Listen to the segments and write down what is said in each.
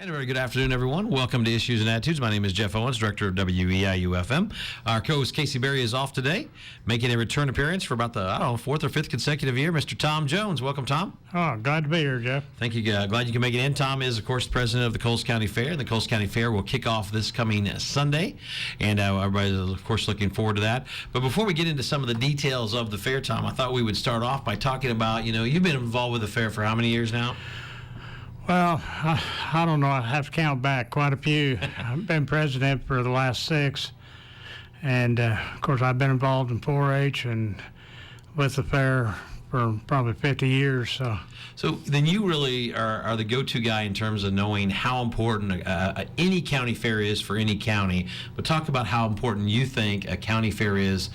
And a very good afternoon, everyone. Welcome to Issues and Attitudes. My name is Jeff Owens, director of WEIU-FM. Our co-host Casey Berry is off today, making a return appearance for about the, fourth or fifth consecutive year. Mr. Tom Jones. Welcome, Tom. Oh, glad to be here, Jeff. Thank you. Glad you can make it in. Tom is, of course, president of the Coles County Fair. The Coles County Fair will kick off this coming Sunday, and everybody's, of course, looking forward to that. But before we get into some of the details of the fair, Tom, I thought we would start off by talking about, you've been involved with the fair for how many years now? Well, I don't know. I have to count back quite a few. I've been president for the last 6. And, of course, I've been involved in 4-H and with the fair for probably 50 years. So then you really are the go-to guy in terms of knowing how important any county fair is for any county. But talk about how important you think a county fair is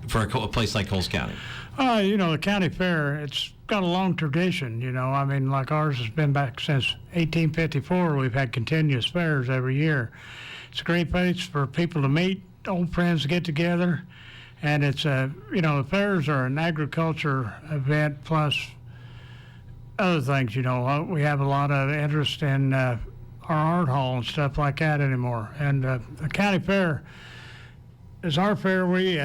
for a place like Coles County. The county fair, it's got a long tradition, like ours has been back since 1854. We've had continuous fairs every year. It's a great place for people to meet, old friends to get together. And it's, the fairs are an agriculture event plus other things, We have a lot of interest in our art hall and stuff like that anymore. And the county fair is our fair. We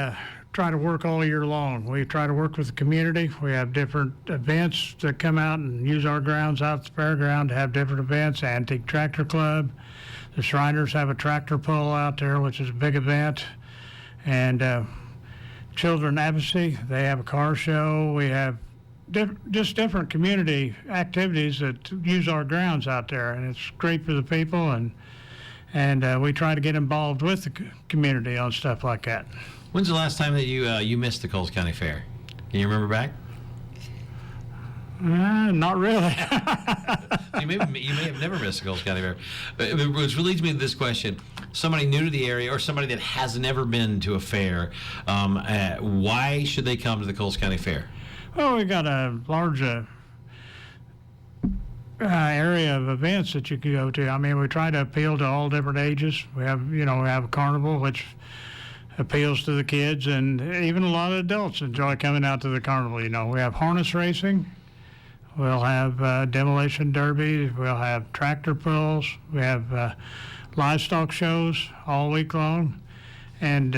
try to work all year long. We try to work with the community. We have different events that come out and use our grounds out at the fairground to have different events. Antique Tractor Club. The Shriners have a tractor pull out there, which is a big event. And Children Advocacy, they have a car show. We have just different community activities that use our grounds out there. And it's great for the people. And we try to get involved with the community on stuff like that. When's the last time that you missed the Coles County Fair? Can you remember back? Not really. you may have never missed the Coles County Fair. Which leads me to this question. Somebody new to the area or somebody that has never been to a fair, why should they come to the Coles County Fair? Well, we've got a large area of events that you can go to. I mean, we try to appeal to all different ages. We have a carnival, which appeals to the kids, and even a lot of adults enjoy coming out to the carnival. We have harness racing. We'll have demolition derby. We'll have tractor pulls. We have livestock shows all week long. And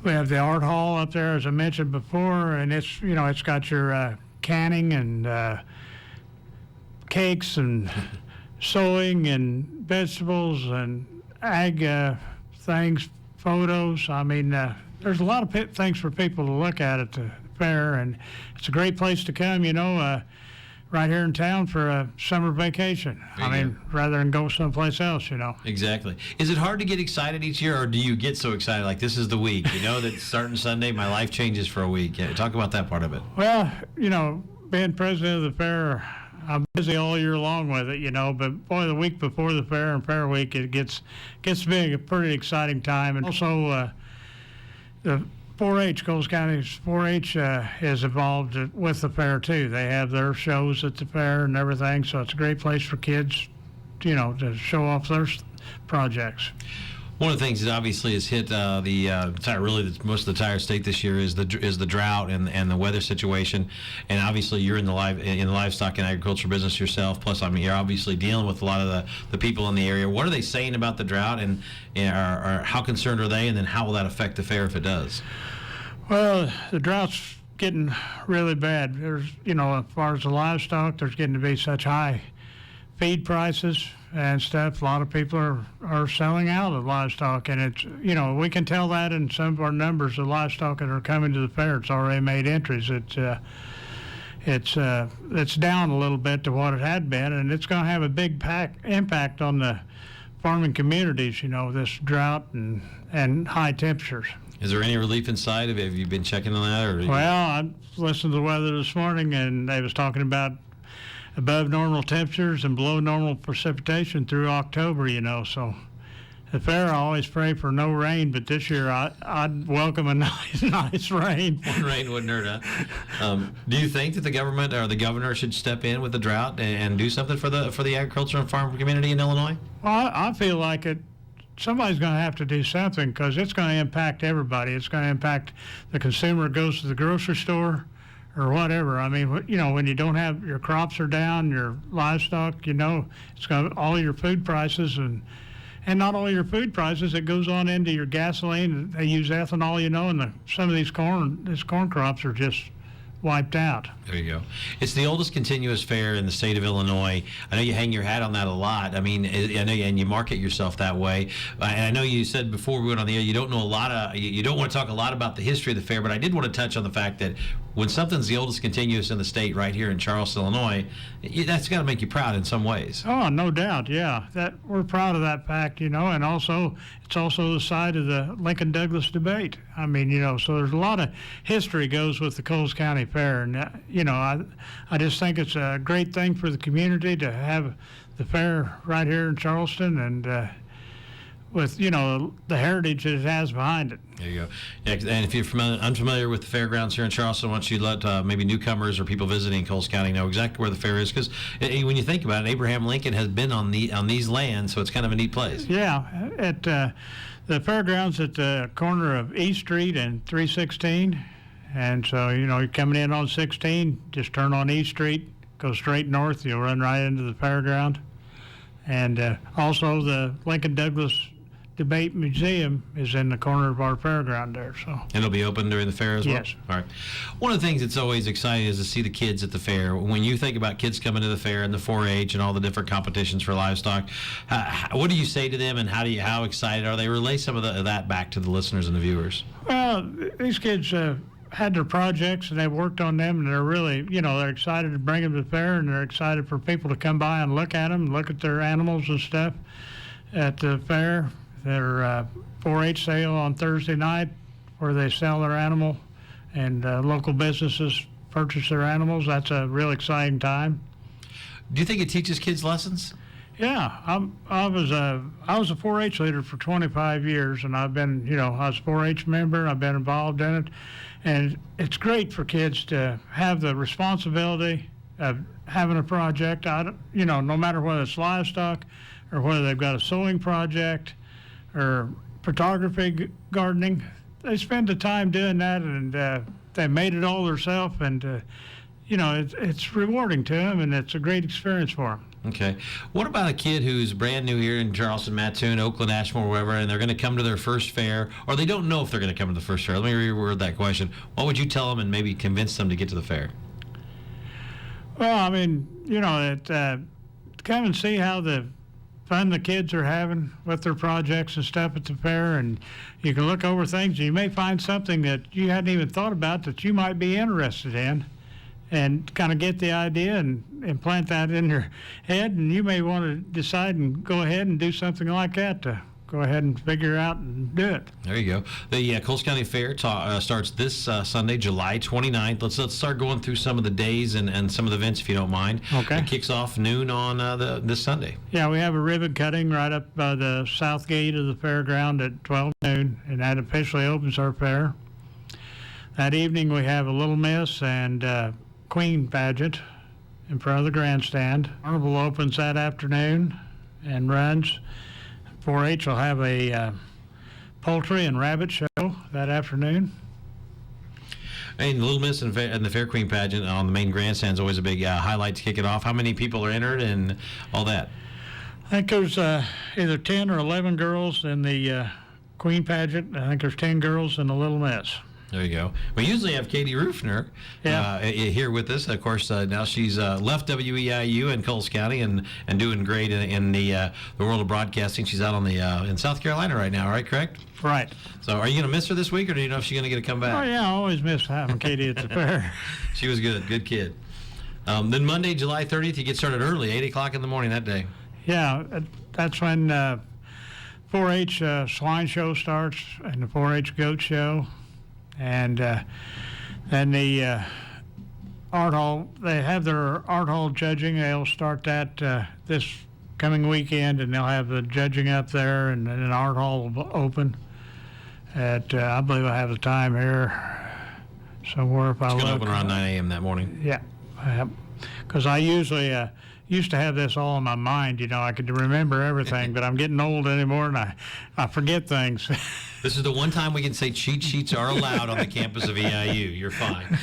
we have the art hall up there, as I mentioned before, and it's got your canning and cakes and sewing and vegetables and ag things, photos. I mean, there's a lot of things for people to look at the fair, and it's a great place to come, right here in town for a summer vacation. Rather than go someplace else, Exactly. Is it hard to get excited each year, or do you get so excited like this is the week? That starting Sunday, my life changes for a week. Yeah, talk about that part of it. Well, being president of the fair, I'm busy all year long with it, but boy, the week before the fair and fair week, it gets to be a pretty exciting time. And also, the 4-H, Coles County's 4-H is involved with the fair too. They have their shows at the fair and everything, so it's a great place for kids, to show off their projects. One of the things that obviously has hit most of the entire state this year is the drought and the weather situation. And obviously, you're in the livestock and agriculture business yourself. Plus, you're obviously dealing with a lot of the people in the area. What are they saying about the drought, and how concerned are they? And then how will that affect the fair if it does? Well, the drought's getting really bad. There's, as far as the livestock, there's getting to be such high feed prices and stuff. A lot of people are selling out of livestock, and it's, we can tell that in some of our numbers of livestock that are coming to the fair. It's already made entries. It's down a little bit to what it had been, and it's going to have a big impact on the farming communities, this drought and high temperatures. Is there any relief in sight? Have you been checking on that? Well, I listened to the weather this morning, and they was talking about above normal temperatures and below normal precipitation through October, so the fair, I always pray for no rain, but this year I'd welcome a nice rain. One rain wouldn't hurt, huh? Do you think that the government or the governor should step in with the drought and do something for the agriculture and farm community in Illinois? Well, I feel like somebody's going to have to do something, because it's going to impact everybody. It's going to impact the consumer who goes to the grocery store or whatever. I mean, when you don't have your crops are down, your livestock, it's got all your food prices and not only your food prices, it goes on into your gasoline. They use ethanol, and some of these corn crops are just wiped out. There you go. It's the oldest continuous fair in the state of Illinois. I know you hang your hat on that a lot. I mean, I know and you market yourself that way. And I know you said before we went on the air, you don't know you don't want to talk a lot about the history of the fair, but I did want to touch on the fact that when something's the oldest continuous in the state right here in Charleston, Illinois, that's got to make you proud in some ways. Oh, no doubt, yeah. That we're proud of that fact, and also it's also the side of the Lincoln-Douglas debate. I mean, so there's a lot of history goes with the Coles County Fair, and I just think it's a great thing for the community to have the fair right here in Charleston, and with the heritage that it has behind it. There you go. Yeah, and if you're unfamiliar with the fairgrounds here in Charleston, why don't you let maybe newcomers or people visiting Coles County know exactly where the fair is? Because when you think about it, Abraham Lincoln has been on these lands, so it's kind of a neat place. Yeah, at the fairgrounds at the corner of East Street and 316, and so you're coming in on 16, just turn on East Street, go straight north, you'll run right into the fairground, and also the Lincoln-Douglas Debate Museum is in the corner of our fairground there. So. And it'll be open during the fair as well? Yes. All right. One of the things that's always exciting is to see the kids at the fair. When you think about kids coming to the fair and the 4-H and all the different competitions for livestock, what do you say to them, and how excited are they? Relay some of that back to the listeners and the viewers. Well, these kids had their projects and they worked on them, and they're really, they're excited to bring them to the fair, and they're excited for people to come by and look at them, look at their animals and stuff at the fair. Their 4-H sale on Thursday night where they sell their animal, and local businesses purchase their animals. That's a real exciting time. Do you think it teaches kids lessons? Yeah, I was a 4-H leader for 25 years, and I've been, I was a 4-H member. I've been involved in it, and it's great for kids to have the responsibility of having a project. No matter whether it's livestock or whether they've got a sewing project or photography, gardening, they spend the time doing that, and they made it all themselves, and it's rewarding to them, and it's a great experience for them. Okay. What about a kid who's brand new here in Charleston, Mattoon, Oakland, Ashmore, wherever, and they're going to come to their first fair, or they don't know if they're going to come to the first fair? Let me reword that question. What would you tell them and maybe convince them to get to the fair? Well, I mean, come and see how the fun the kids are having with their projects and stuff at the fair, and you can look over things, and you may find something that you hadn't even thought about that you might be interested in, and kind of get the idea and implant that in your head, and you may want to decide and go ahead and do something like that to go ahead and figure out and do it. There you go. The Coles County Fair starts this Sunday, July 29th. Let's start going through some of the days and some of the events, if you don't mind. Okay. It kicks off noon on this Sunday. Yeah, we have a ribbon cutting right up by the south gate of the fairground at 12 noon, and that officially opens our fair. That evening we have a Little Miss and Queen pageant in front of the grandstand. Carnival opens that afternoon and runs. 4-H will have a poultry and rabbit show that afternoon. And Little Miss and the Fair Queen pageant on the main grandstand is always a big highlight to kick it off. How many people are entered and all that? I think there's either 10 or 11 girls in the Queen pageant. I think there's 10 girls in the Little Miss. There you go. We usually have Katie Rufner here with us. Of course, now she's left WEIU in Coles County and doing great in the world of broadcasting. She's out on the in South Carolina right now, right? Correct? Right. So are you going to miss her this week, or do you know if she's going to get to come back? Oh, yeah, I always miss having Katie at the fair. She was good. Good kid. Then Monday, July 30th, you get started early, 8 o'clock in the morning that day. Yeah, that's when 4-H swine show starts and the 4-H goat show. And then the art hall, they have their art hall judging. They'll start that this coming weekend, and they'll have the judging up there, and then an art hall will open at, I believe I have the time here somewhere if I look. It's going to open around 9 a.m. that morning. Yeah, because I usually used to have this all in my mind. I could remember everything, but I'm getting old anymore, and I forget things. This is the one time we can say cheat sheets are allowed on the campus of EIU. You're fine.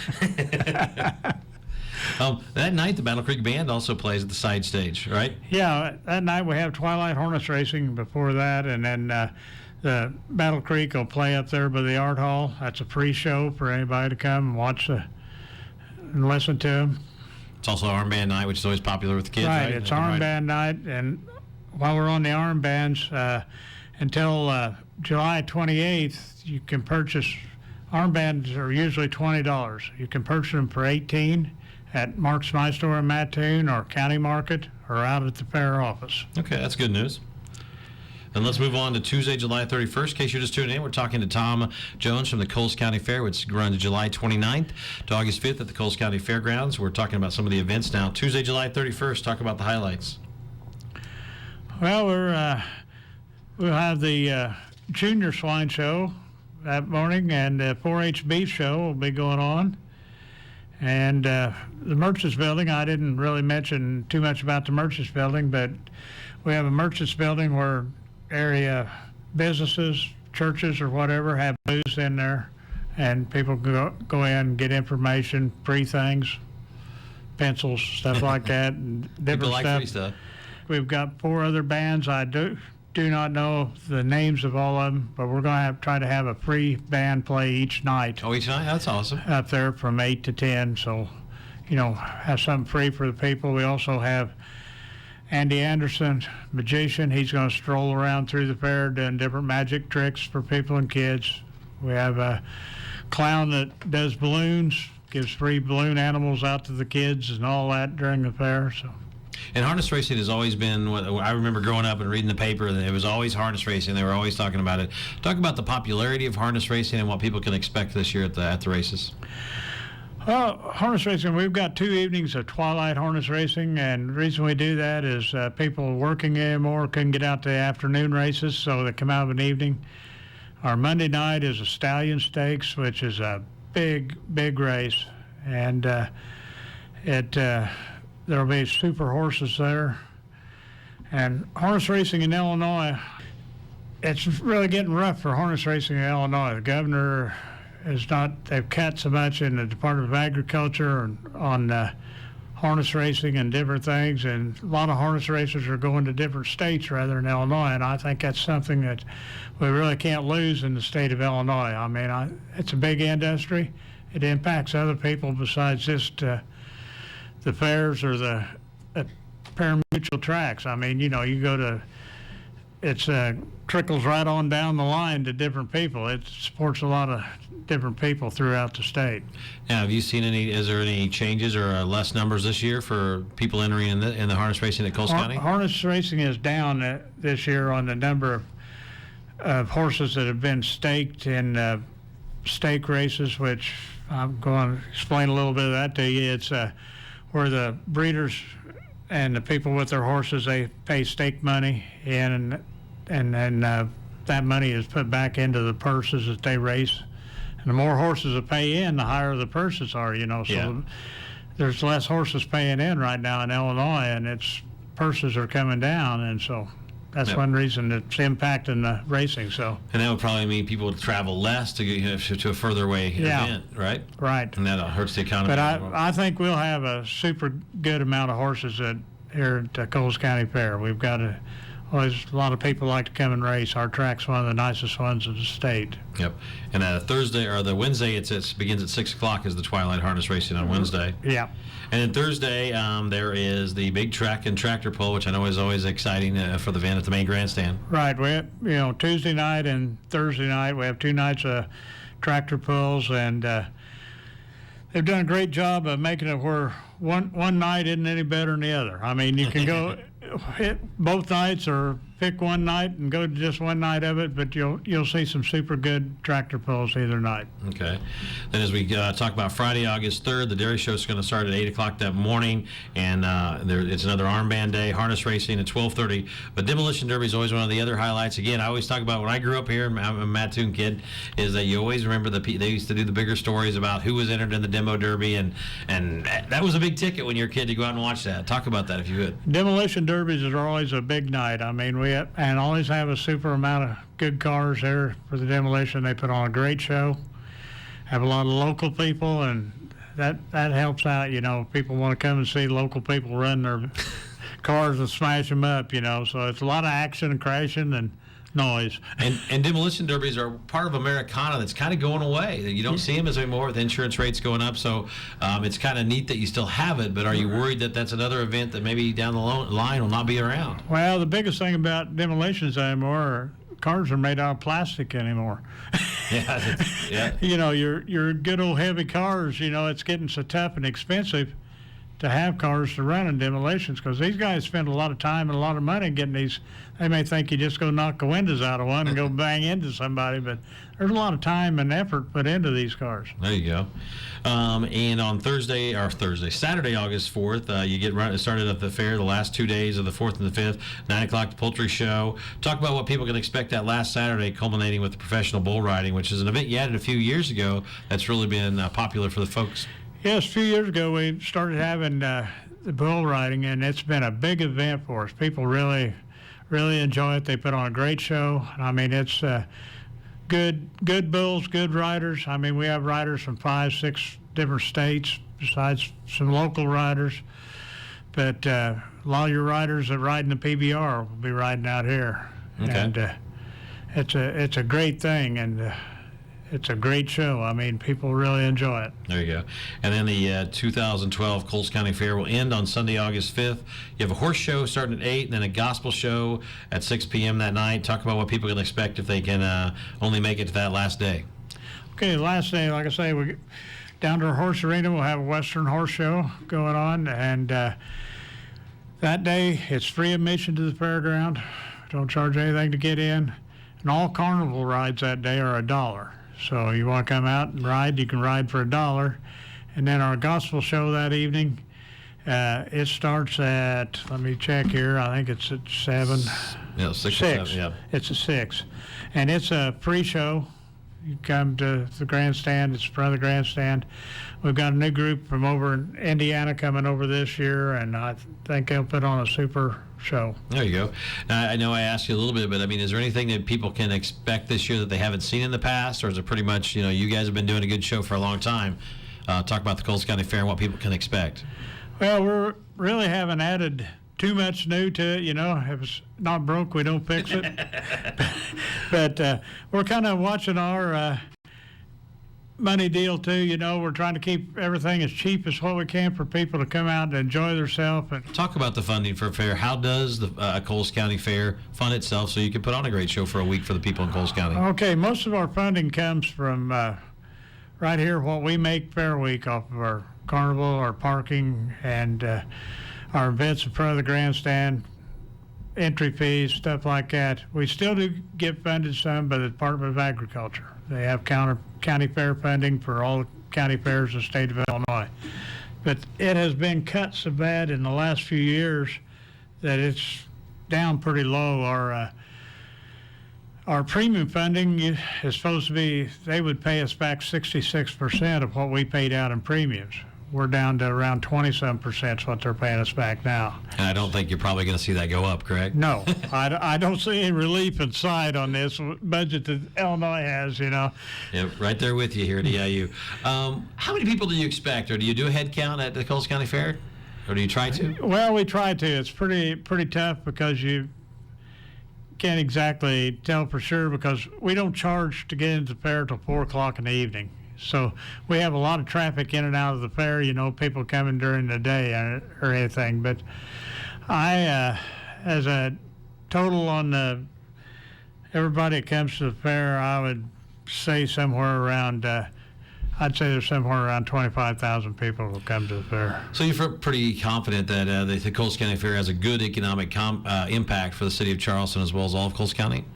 That night, the Battle Creek Band also plays at the side stage, right? Yeah, that night we have Twilight Harness Racing before that, and then the Battle Creek will play up there by the Art Hall. That's a free show for anybody to come and watch and listen to them. It's also armband night, which is always popular with the kids, right? It's armband night, and while we're on the armbands, until July 28th, you can purchase armbands are usually $20. You can purchase them for $18 at Mark's My Store in Mattoon or County Market or out at the fair office. Okay, that's good news. And let's move on to Tuesday, July 31st. In case you're just tuning in, we're talking to Tom Jones from the Coles County Fair, which runs July 29th to August 5th at the Coles County Fairgrounds. We're talking about some of the events now. Tuesday, July 31st, talk about the highlights. Well, we'll have the Junior Swine Show that morning, and the 4-H Beef Show will be going on. And the Merchants Building, I didn't really mention too much about the Merchants Building, but we have a Merchants Building where area businesses, churches, or whatever have booths in there, and people go in and get information, free things, pencils, stuff like that, and different People like stuff. free stuff. We've got 4 other bands. I do not know the names of all of them, but we're going to try to have a free band play each night. Oh, each night? That's awesome. Up there from 8 to 10, so, have something free for the people. We also have Andy Anderson, magician. He's going to stroll around through the fair doing different magic tricks for people and kids. We have a clown that does balloons, gives free balloon animals out to the kids and all that during the fair. So. And harness racing has always been what I remember growing up and reading the paper, and it was always harness racing. They were always talking about it. Talk about the popularity of harness racing and what people can expect this year at the races. Well, harness racing, we've got 2 evenings of Twilight Harness Racing, and the reason we do that is people working anymore couldn't get out to the afternoon races, so they come out of an evening. Our Monday night is a Stallion Stakes, which is a big, big race, and there'll be super horses there. And harness racing in Illinois, it's really getting rough for harness racing in Illinois. The governor they've cut so much in the Department of Agriculture on harness racing and different things, and a lot of harness racers are going to different states rather than Illinois, and I think that's something that we really can't lose in the state of Illinois. I mean, it's a big industry. It impacts other people besides just the fairs or the pari-mutuel tracks. I mean, you go to, it's trickles right on down the line to different people. It supports a lot of different people throughout the state. Now, have you seen is there any changes or less numbers this year for people entering in the harness racing at Coles County? Harness racing is down this year on the number of horses that have been staked in stake races, which I'm going to explain a little bit of that to you. It's where the breeders and the people with their horses, they pay stake money in, and then that money is put back into the purses that they race. And the more horses that pay in, the higher the purses are, So Yeah. There's less horses paying in right now in Illinois, and purses are coming down, and so that's Yep. one reason it's impacting the racing. So. And that would probably mean people would travel less to get to a further away event, right? Right. And that hurts the economy. But I think we'll have a super good amount of horses here at Coles County Fair. We've got always a lot of people like to come and race. Our track's one of the nicest ones in the state. Yep. And Thursday or the Wednesday, it begins at 6 o'clock is the Twilight Harness Racing on Wednesday. Yeah. And then Thursday, there is the big track and tractor pull, which I know is always exciting for the event at the main grandstand. Right. We Tuesday night and Thursday night, we have 2 nights of tractor pulls, and they've done a great job of making it where one night isn't any better than the other. I mean, you can go hit both nights or pick one night and go to just one night of it, but you'll see some super good tractor pulls either night. Okay. Then as we talk about Friday, August 3rd, the dairy show is going to start at 8 o'clock that morning, and it's another armband day, harness racing at 12:30. But Demolition Derby is always one of the other highlights. Again, I always talk about when I grew up here, I'm a Mattoon kid, is that you always remember they used to do the bigger stories about who was entered in the Demo Derby, and that was a big ticket when you were a kid to go out and watch that. Talk about that if you would. Demolition derbies are always a big night. I mean, we and always have a super amount of good cars there for the demolition. They put on a great show. Have a lot of local people, and that helps out. People want to come and see local people run their cars and smash them up. So it's a lot of action and crashing and noise. And demolition derbies are part of Americana that's kind of going away. You don't see them as anymore with insurance rates going up. So it's kind of neat that you still have it. But are you worried that that's another event that maybe down the line will not be around? Well, the biggest thing about demolitions anymore are cars are made out of plastic anymore. Yeah. Your good old heavy cars, it's getting so tough and expensive to have cars to run in demolitions, because these guys spend a lot of time and a lot of money getting these. They may think you just go knock the windows out of one and go bang into somebody, but there's a lot of time and effort put into these cars. There you go. And on Saturday, August 4th, you get started at the fair the last 2 days of the 4th and the 5th, 9 o'clock, the poultry show. Talk about what people can expect that last Saturday, culminating with the professional bull riding, which is an event you added a few years ago that's really been popular for the folks. Yes, a few years ago we started having the bull riding, and it's been a big event for us. People really enjoy it. They put on a great show. I mean, it's good bulls, good riders. I mean, we have riders from 5, 6 different states besides some local riders. But a lot of your riders that ride in the PBR will be riding out here. Okay. And it's a great thing, and it's a great show. I mean, people really enjoy it. There you go. And then the 2012 Coles County Fair will end on Sunday, August 5th. You have a horse show starting at 8, and then a gospel show at 6 p.m. that night. Talk about what people can expect if they can only make it to that last day. Okay, the last day, like I say, we down to our horse arena. We'll have a Western horse show going on, and that day it's free admission to the fairground. Don't charge anything to get in, and all carnival rides that day are $1. So you want to come out and ride, you can ride for $1. And then our gospel show that evening, it starts at, let me check here, I think it's at 7. Yeah, 6 or 7, yeah. It's at 6. And it's a free show. You come to the grandstand, it's in front of the grandstand. We've got a new group from over in Indiana coming over this year, and I think they'll put on a super show. There you go. Now, I know I asked you a little bit, but I mean, is there anything that people can expect this year that they haven't seen in the past, or is it pretty much, you guys have been doing a good show for a long time? Talk about the Coles County Fair and what people can expect. Well, we really haven't added too much new to it. If it's not broke, we don't fix it. But we're kind of watching our money deal too. We're trying to keep everything as cheap as what we can for people to come out and enjoy themselves. Talk about the funding for a fair. How does the Coles County Fair fund itself so you can put on a great show for a week for the people in Coles County? Okay, most of our funding comes from right here, what we make Fair Week off of our carnival, our parking, and our events in front of the grandstand, entry fees, stuff like that. We still do get funded some by the Department of Agriculture. They have county fair funding for all the county fairs in the state of Illinois. But it has been cut so bad in the last few years that it's down pretty low. Our premium funding is supposed to be, they would pay us back 66% of what we paid out in premiums. We're down to around 27% is what they're paying us back now. And I don't think you're probably going to see that go up, correct? No, I don't see any relief in sight on this budget that Illinois has, Yeah, right there with you here at EIU. How many people do you expect, or do you do a head count at the Coles County Fair, or do you try to? Well, we try to. It's pretty tough because you can't exactly tell for sure, because we don't charge to get into the fair till 4 o'clock in the evening. So we have a lot of traffic in and out of the fair, people coming during the day or anything. But I, as a total on everybody that comes to the fair, I would say somewhere around, I'd say there's somewhere around 25,000 people who come to the fair. So you're pretty confident that the Coles County Fair has a good economic impact for the city of Charleston as well as all of Coles County?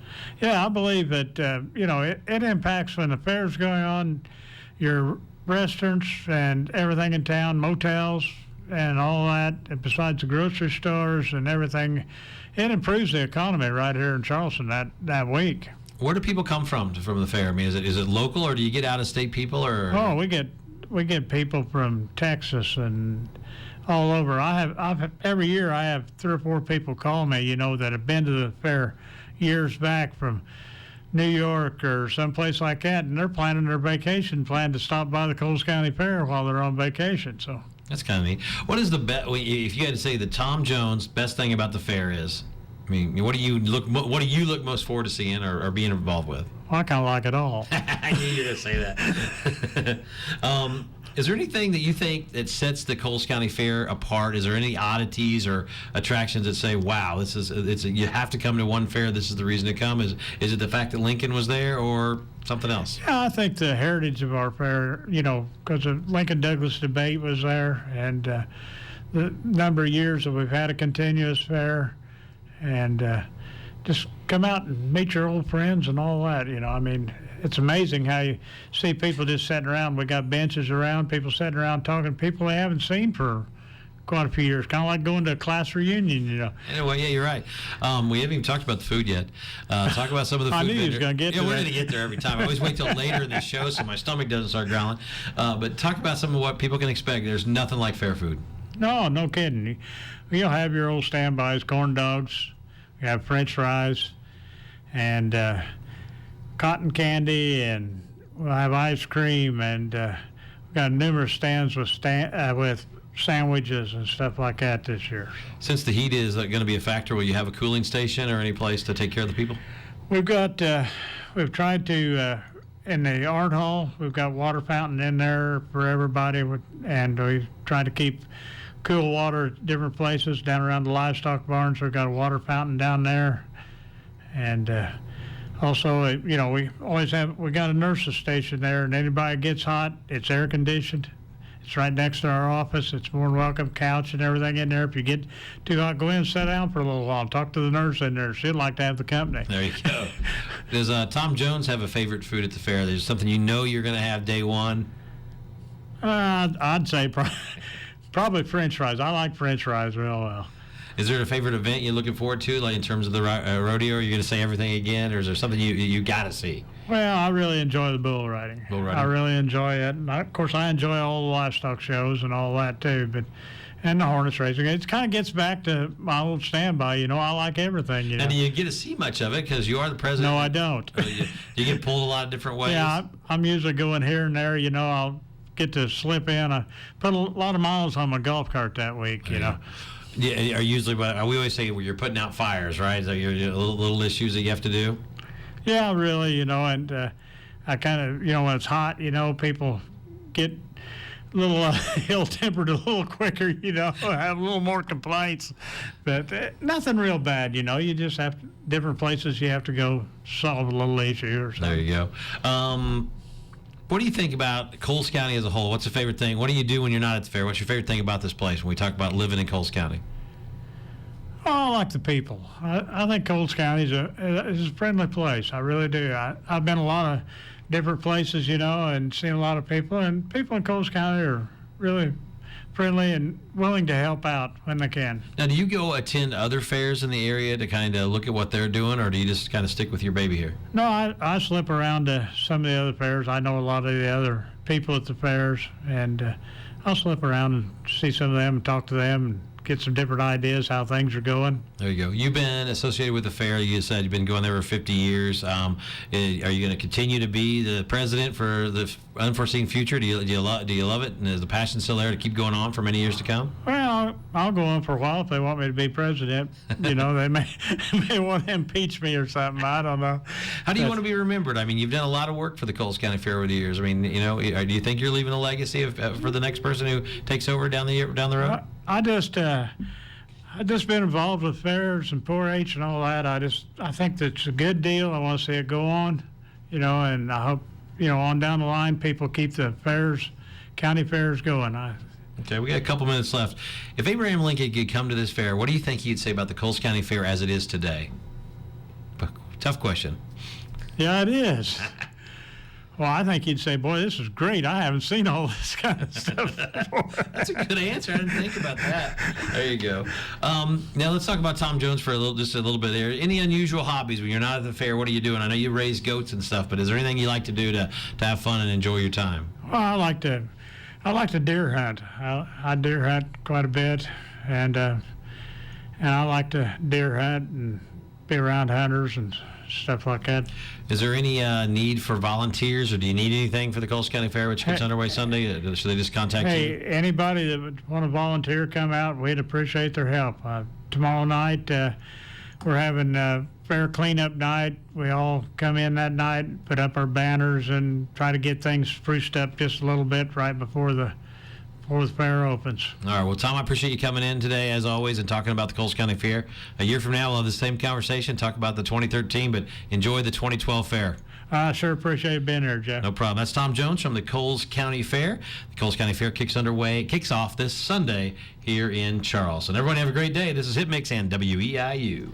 Yeah, I believe that, it impacts when the fair's going on. Your restaurants and everything in town, motels and all that, and besides the grocery stores and everything, it improves the economy right here in Charleston that week. Where do people come from the fair? I mean, is it local, or do you get out-of-state people? Or Oh, we get people from Texas and all over. Every year I have 3 or 4 people call me, that have been to the fair years back from New York or someplace like that, and they're planning their vacation, plan to stop by the Coles County Fair while they're on vacation. So That's kind of neat. What is the best? If you had to say the Tom Jones best thing about the fair is? I mean, what do you look most forward to seeing or being involved with? I kind of like it all. I knew you were going to say that. Is there anything that you think that sets the Coles County Fair apart? Is there any oddities or attractions that say, "Wow, you have to come to one fair. This is the reason to come"? Is it the fact that Lincoln was there, or something else? Yeah, I think the heritage of our fair, because the Lincoln Douglas debate was there, and the number of years that we've had a continuous fair, and just come out and meet your old friends and all that. I mean, it's amazing how you see people just sitting around. We got benches around, people sitting around talking, people they haven't seen for quite a few years. Kind of like going to a class reunion. Anyway, yeah, you're right. We haven't even talked about the food yet. Talk about some of the food. I knew you was going to get to we're that. going to get there every time. I always wait till later in the show so my stomach doesn't start growling. But talk about some of what people can expect. There's nothing like fair food. No kidding. You'll have your old standbys, corn dogs, you have French fries, and cotton candy, and we'll have ice cream, and we've got numerous stands with sandwiches and stuff like that this year. Since the heat is going to be a factor, will you have a cooling station or any place to take care of the people? We've tried to, in the art hall, we've got water fountain in there for everybody, and we try to keep cool water at different places. Down around the livestock barns, we've got a water fountain down there, and also, we got a nurse's station there, and anybody gets hot, it's air conditioned. It's right next to our office. It's more than welcome, couch and everything in there. If you get too hot, go in and sit down for a little while. Talk to the nurse in there. She'd like to have the company. There you go. Does Tom Jones have a favorite food at the fair? There's something you're going to have day one? I'd say probably French fries. I like French fries real well. Is there a favorite event you're looking forward to, like in terms of the rodeo? Are you going to say everything again, or is there something you got to see? Well, I really enjoy the bull riding. I really enjoy it. And of course, I enjoy all the livestock shows and all that too, and the harness racing. It kind of gets back to my old standby. I like everything. Now, do you get to see much of it because you are the president? No, I don't. You get pulled a lot of different ways? Yeah, I'm usually going here and there. I'll get to slip in. I put a lot of miles on my golf cart that week, Yeah, usually, we always say you're putting out fires, right? So your little issues that you have to do? Yeah, really, and I kind of, when it's hot, people get a little ill-tempered a little quicker, have a little more complaints. But nothing real bad, you just have different places you have to go solve a little issue or something. There you go. What do you think about Coles County as a whole? What's the favorite thing? What do you do when you're not at the fair? What's your favorite thing about this place when we talk about living in Coles County? Oh, I like the people. I think Coles County is a friendly place. I really do. I've been a lot of different places, and seen a lot of people. And people in Coles County are really friendly and willing to help out when they can. Now, do you go attend other fairs in the area to kind of look at what they're doing, or do you just kind of stick with your baby here? No, I slip around to some of the other fairs. I know a lot of the other people at the fairs, and I'll slip around and see some of them and talk to them and get some different ideas how things are going. There you go. You've been associated with the fair. You said you've been going there for 50 years. Are you going to continue to be the president for the unforeseen future? Do you love it? And is the passion still there to keep going on for many years to come? Well, I'll go on for a while if they want me to be president. They may want to impeach me or something. I don't know. How do you want to be remembered? I mean, you've done a lot of work for the Coles County Fair over the years. I mean, do you think you're leaving a legacy for the next person who takes over down the road? I just been involved with fairs and 4-H and all that. I think that's a good deal. I want to see it go on, and I hope, on down the line, people keep the county fairs going. Okay, we got a couple minutes left. If Abraham Lincoln could come to this fair, what do you think he'd say about the Coles County Fair as it is today? Tough question. Yeah, it is. Well, I think he'd say, boy, this is great. I haven't seen all this kind of stuff before. That's a good answer. I didn't think about that. There you go. Now let's talk about Tom Jones for just a little bit there. Any unusual hobbies when you're not at the fair? What are you doing? I know you raise goats and stuff, but is there anything you like to do to have fun and enjoy your time? Well, I I like to deer hunt. I deer hunt quite a bit, and I like to deer hunt and be around hunters and stuff like that. Is there any need for volunteers, or do you need anything for the Coles County Fair, which gets underway Sunday? Should they just contact you? Hey, anybody that would want to volunteer, come out. We'd appreciate their help. Tomorrow night, we're having fair cleanup night. We all come in that night, put up our banners, and try to get things spruced up just a little bit right before the fair opens. All right. Well, Tom, I appreciate you coming in today, as always, and talking about the Coles County Fair. A year from now, we'll have the same conversation, talk about the 2013, but enjoy the 2012 fair. I sure appreciate being here, Jeff. No problem. That's Tom Jones from the Coles County Fair. The Coles County Fair kicks off this Sunday here in Charleston. Everyone have a great day. This is Hit Mix and WEIU.